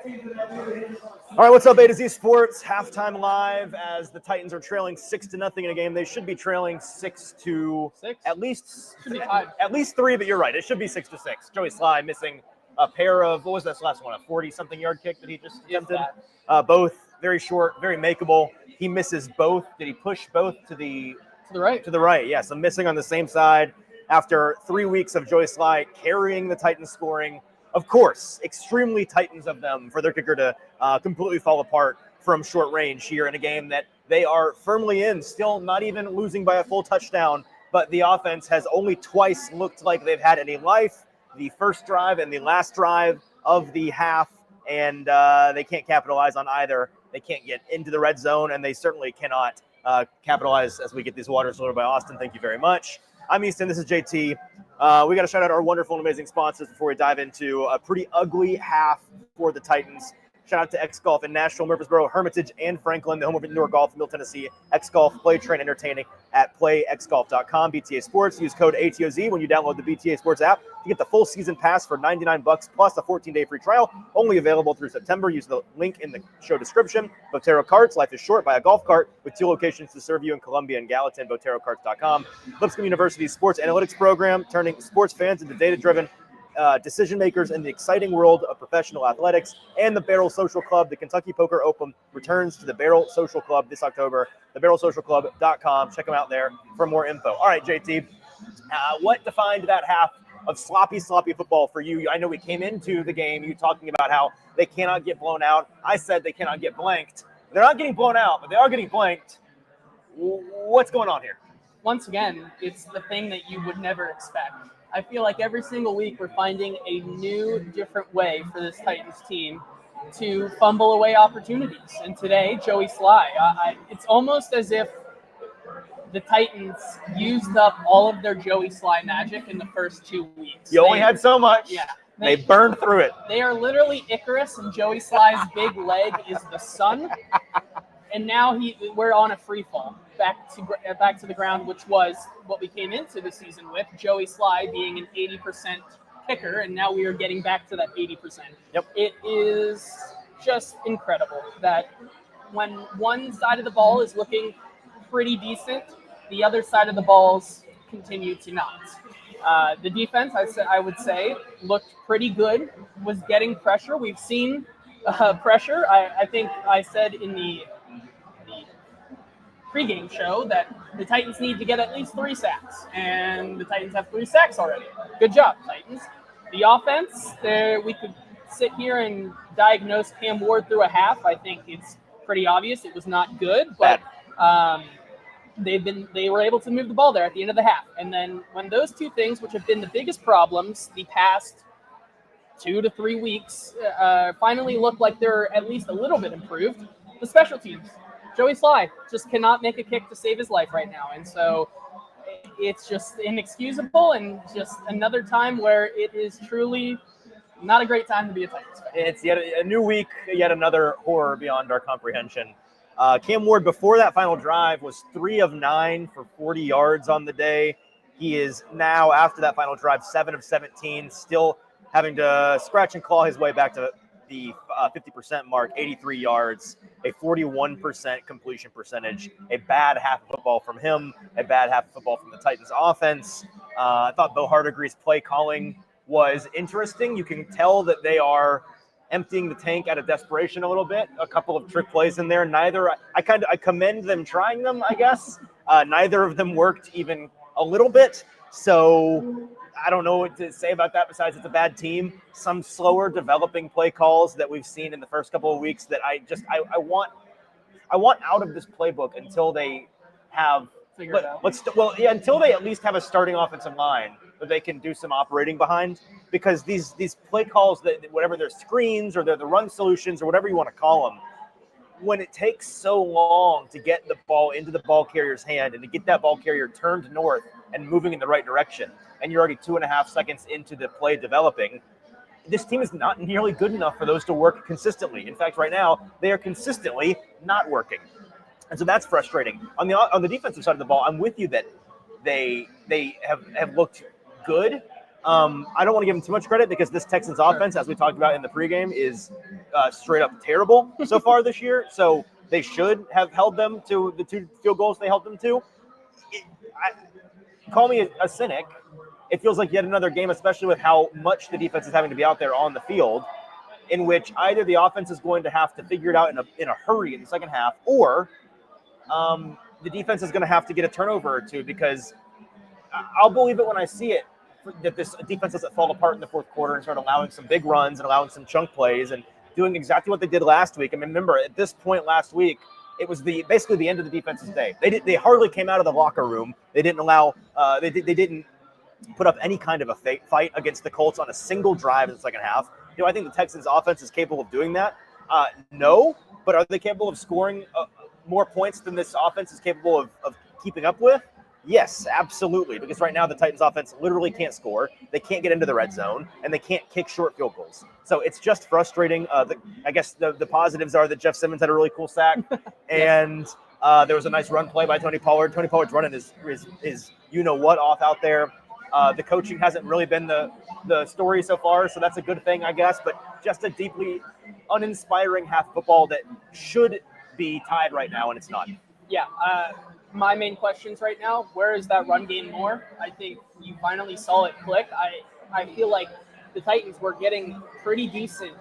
All right, what's up, A to Z Sports? Halftime live as the Titans are trailing 6-0 in a game. They should be trailing 6-6, at least 3, but you're right. It should be 6-6. Joey Sly missing a pair of, what was this last one? A 40-something yard kick that he just attempted. Both very short, very makeable. He misses both. Did he push both to the right? To the right, yes. I'm missing on the same side after 3 weeks of Joey Sly carrying the Titans scoring. Of course, extremely Titans of them for their kicker to completely fall apart from short range here in a game that they are firmly in, still not even losing by a full touchdown, but the offense has only twice looked like they've had any life, the first drive and the last drive of the half, and they can't capitalize on either. They can't get into the red zone, and they certainly cannot capitalize as we get these waters delivered by Austin. Thank you very much. I'm Easton. This is JT. We got to shout out our wonderful and amazing sponsors before we dive into a pretty ugly half for the Titans. Shout out to X Golf in Nashville, Murfreesboro, Hermitage, and Franklin, the home of indoor golf, Middle Tennessee. X Golf, play, train, entertaining at playxgolf.com. BTA Sports. Use code ATOZ when you download the BTA Sports app to get the full season pass for $99 plus a 14-day free trial. Only available through September. Use the link in the show description. Botero Carts. Life is short. Buy a golf cart with 2 locations to serve you in Columbia and Gallatin. BoteroCarts.com. Lipscomb University's sports analytics program, turning sports fans into data-driven decision makers in the exciting world of professional athletics. And the Barrel Social Club, the Kentucky Poker Open, returns to the Barrel Social Club this October. TheBarrelSocialClub.com. Check them out there for more info. All right, JT, what defined that half of sloppy football for you? I know we came into the game, you talking about how they cannot get blown out. I said they cannot get blanked. They're not getting blown out, but they are getting blanked. What's going on here? Once again, it's the thing that you would never expect. I feel like every single week we're finding a new, different way for this Titans team to fumble away opportunities. And today, Joey Sly, it's almost as if the Titans used up all of their Joey Sly magic in the first 2 weeks. You only had so much. Yeah. They burned through it. They are literally Icarus, and Joey Sly's big leg is the sun. And now we're on a free fall back to the ground, which was what we came into the season with. Joey Sly being an 80% kicker, and now we are getting back to that 80%. Yep. It is just incredible that when one side of the ball is looking pretty decent, the other side of the balls continue to not. The defense, I would say, looked pretty good, was getting pressure. We've seen pressure. I think I said in the pregame show that the Titans need to get at least 3 sacks, and the Titans have 3 sacks already. Good job, Titans. The offense, we could sit here and diagnose Cam Ward through a half. I think it's pretty obvious it was not good, but they were able to move the ball there at the end of the half. And then when those two things, which have been the biggest problems the past 2 to 3 weeks, finally look like they're at least a little bit improved, the special teams. Joey Sly just cannot make a kick to save his life right now. And so it's just inexcusable, and just another time where it is truly not a great time to be a Titans fan. It's yet a new week, yet another horror beyond our comprehension. Cam Ward, before that final drive, was 3 of 9 for 40 yards on the day. He is now, after that final drive, 7 of 17, still having to scratch and claw his way back to the 50% mark, 83 yards, a 41% completion percentage, a bad half of football from him, a bad half of football from the Titans offense. I thought Bo Hardegree's play calling was interesting. You can tell that they are emptying the tank out of desperation a little bit. A couple of trick plays in there. I commend them trying them, I guess. Neither of them worked even a little bit. So I don't know what to say about that besides it's a bad team. Some slower developing play calls that we've seen in the first couple of weeks that I want out of this playbook until they have until they at least have a starting offensive line that they can do some operating behind, because these play calls, that whatever they're screens or they're the run solutions or whatever you want to call them, when it takes so long to get the ball into the ball carrier's hand and to get that ball carrier turned north and moving in the right direction, and you're already 2.5 seconds into the play developing, this team is not nearly good enough for those to work consistently. In fact, right now, they are consistently not working. And so that's frustrating. On the defensive side of the ball, I'm with you that they have looked good. I don't want to give them too much credit because this Texans offense, as we talked about in the pregame, is straight up terrible so far this year. So they should have held them to the 2 field goals they held them to. Call me a cynic. It feels like yet another game, especially with how much the defense is having to be out there on the field, in which either the offense is going to have to figure it out in a hurry in the second half, or the defense is going to have to get a turnover or two, because I'll believe it when I see it, that this defense doesn't fall apart in the fourth quarter and start allowing some big runs and allowing some chunk plays and doing exactly what they did last week. I mean, remember, at this point last week, it was basically the end of the defense's day. They hardly came out of the locker room. They didn't allow they didn't put up any kind of a fight against the Colts on a single drive in the second half. I think the Texans offense is capable of doing that. No, but are they capable of scoring more points than this offense is capable of keeping up with? Yes, absolutely, because right now the Titans offense literally can't score. They can't get into the red zone, and they can't kick short field goals. So it's just frustrating. I guess the positives are that Jeff Simmons had a really cool sack, and there was a nice run play by Tony Pollard. Tony Pollard's running is you-know-what off out there. The coaching hasn't really been the story so far, so that's a good thing, I guess, but just a deeply uninspiring half football that should be tied right now, and it's not. Yeah, my main questions right now, where is that run game more? I think you finally saw it click. I feel like the Titans were getting pretty decent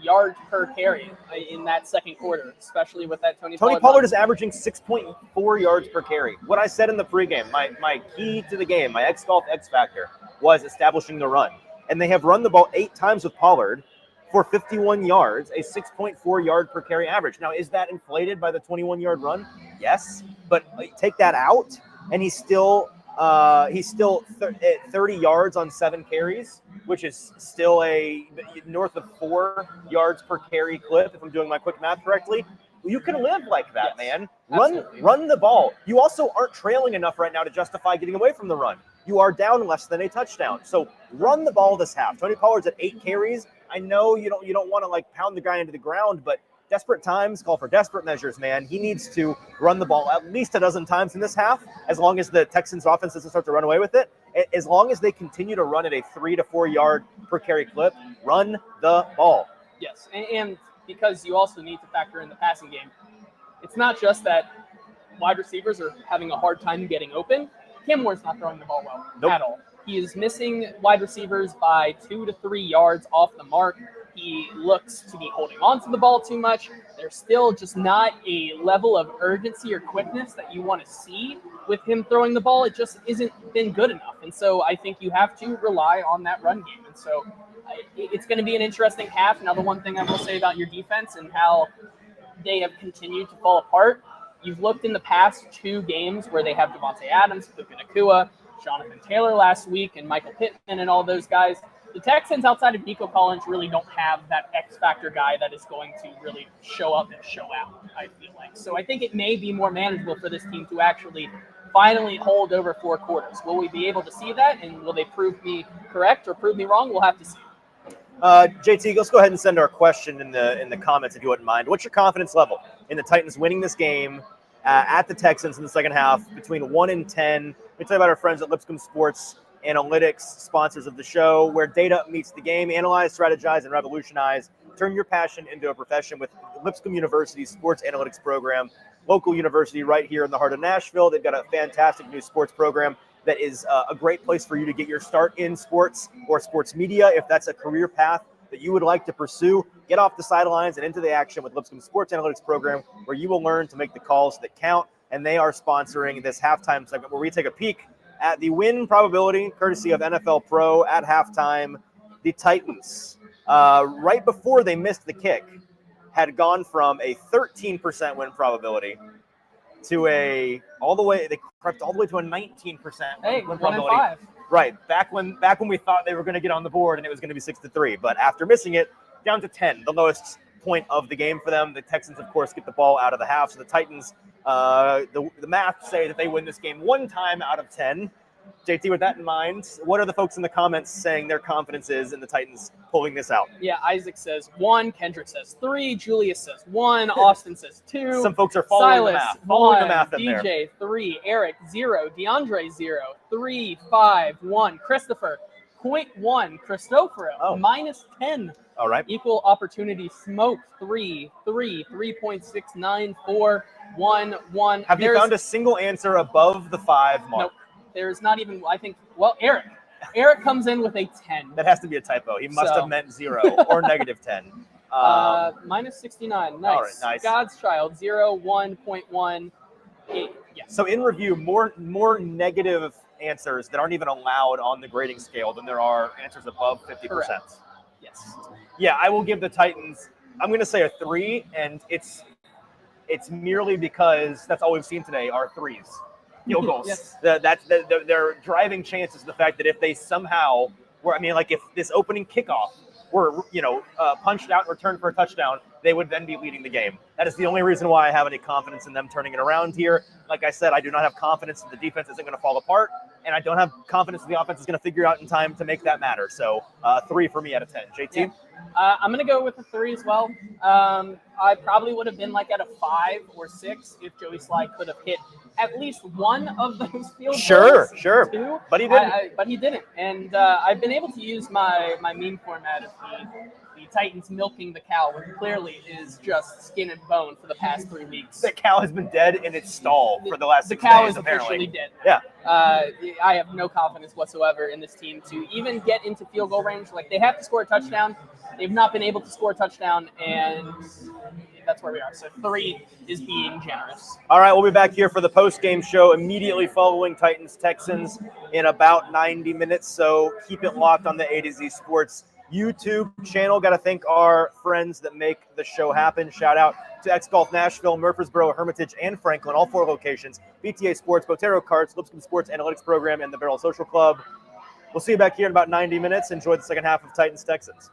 yards per carry in that second quarter, especially with that Tony Pollard is averaging 6.4 yards per carry. What I said in the pregame, my key to the game, my X factor, was establishing the run. And they have run the ball 8 times with Pollard for 51 yards, a 6.4 yard per carry average. Now, is that inflated by the 21-yard run? Yes, but take that out, and he's still 30 yards on 7 carries, which is still a north of 4 yards per carry clip, if I'm doing my quick math correctly. You can live like that, man. Run the ball. You also aren't trailing enough right now to justify getting away from the run. You are down less than a touchdown. So run the ball this half. Tony Pollard's at 8 carries. I know you don't want to pound the guy into the ground, but desperate times call for desperate measures, man. He needs to run the ball at least a dozen times in this half, as long as the Texans offense doesn't start to run away with it. As long as they continue to run at a 3 to 4 yard per carry clip, run the ball. Yes, and because you also need to factor in the passing game. It's not just that wide receivers are having a hard time getting open. Cam Moore's not throwing the ball well at all. He is missing wide receivers by 2 to 3 yards off the mark. He looks to be holding on to the ball too much. There's still just not a level of urgency or quickness that you want to see with him throwing the ball. It just isn't been good enough. And so I think you have to rely on that run game. And so it's going to be an interesting half. Now, the one thing I will say about your defense and how they have continued to fall apart, you've looked in the past 2 games where they have Devontae Adams, Puka Nacua, Jonathan Taylor last week, and Michael Pittman and all those guys. The Texans, outside of Nico Collins, really don't have that X-factor guy that is going to really show up and show out, I feel like. So I think it may be more manageable for this team to actually finally hold over 4 quarters. Will we be able to see that, and will they prove me correct or prove me wrong? We'll have to see. JT, let's go ahead and send our question in the comments if you wouldn't mind. What's your confidence level in the Titans winning this game at the Texans in the second half between 1 and 10? Let me tell you about our friends at Lipscomb Sports Analytics, sponsors of the show, where data meets the game. Analyze, strategize, and revolutionize. Turn your passion into a profession with Lipscomb University's sports analytics program, local university right here in the heart of Nashville. They've got a fantastic new sports program that is a great place for you to get your start in sports or sports media. If that's a career path that you would like to pursue, get off the sidelines and into the action with Lipscomb Sports Analytics program, where you will learn to make the calls that count. And they are sponsoring this halftime segment where we take a peek at the win probability, courtesy of NFL Pro at halftime. The Titans, right before they missed the kick, had gone from a 13% win probability to they crept all the way to a 19% win probability. 1-5. Right, back when we thought they were going to get on the board and it was going to be 6-3, but after missing it, down to 10, the lowest point of the game for them. The Texans, of course, get the ball out of the half. So the Titans, the math say that they win this game 1 time out of 10. JT, with that in mind, what are the folks in the comments saying their confidence is in the Titans pulling this out? Yeah, Isaac says 1, Kendrick says 3, Julius says 1, Austin says 2. Some folks are following Silas, the math. Following 1, the math in DJ, there. 3, Eric, 0, DeAndre, 0, 3, 5, 1, Christopher, 0.1. Cristoforo, Oh. minus 10. All right. Equal opportunity smoke, 3, 3.69, 4, 1, 1. Have you found a single answer above the 5 mark? Nope. There's not even, I think, well, Eric. Eric comes in with a 10. That has to be a typo. He must have meant 0 or negative 10. Minus 69. Nice. All right, nice. God's Child, 0, 1.1, 8. Yeah. So in review, more negative answers that aren't even allowed on the grading scale than there are answers above 50%. Correct. Yes. Yeah, I will give the Titans, I'm going to say a 3, and it's merely because that's all we've seen today are 3s. Field goals. Yes. Their driving chance is the fact that if they somehow if this opening kickoff were punched out and returned for a touchdown, they would then be leading the game. That is the only reason why I have any confidence in them turning it around here. Like I said, I do not have confidence that the defense isn't going to fall apart, and I don't have confidence that the offense is going to figure out in time to make that matter. So 3 for me out of 10. JT? Yeah. I'm going to go with a 3 as well. I probably would have been like at a 5 or 6 if Joey Sly could have hit at least one of those field goals. Sure. 2. But he didn't. But he didn't. And I've been able to use my meme format of the Titans milking the cow, which clearly is just skin and bone for the past 3 weeks. The cow has been dead in its stall for the last 6 days, The cow is apparently. officially dead. Yeah. I have no confidence whatsoever in this team to even get into field goal range. Like, they have to score a touchdown. They've not been able to score a touchdown, and that's where we are. So 3 is being generous. All right, we'll be back here for the post-game show immediately following Titans-Texans in about 90 minutes. So keep it locked on the A to Z Sports YouTube channel. Got to thank our friends that make the show happen. Shout out to X Golf Nashville, Murfreesboro, Hermitage, and Franklin, all 4 locations. BTA Sports, Botero Carts, Lipscomb Sports Analytics Program, and the Barrel Social Club. We'll see you back here in about 90 minutes. Enjoy the second half of Titans-Texans.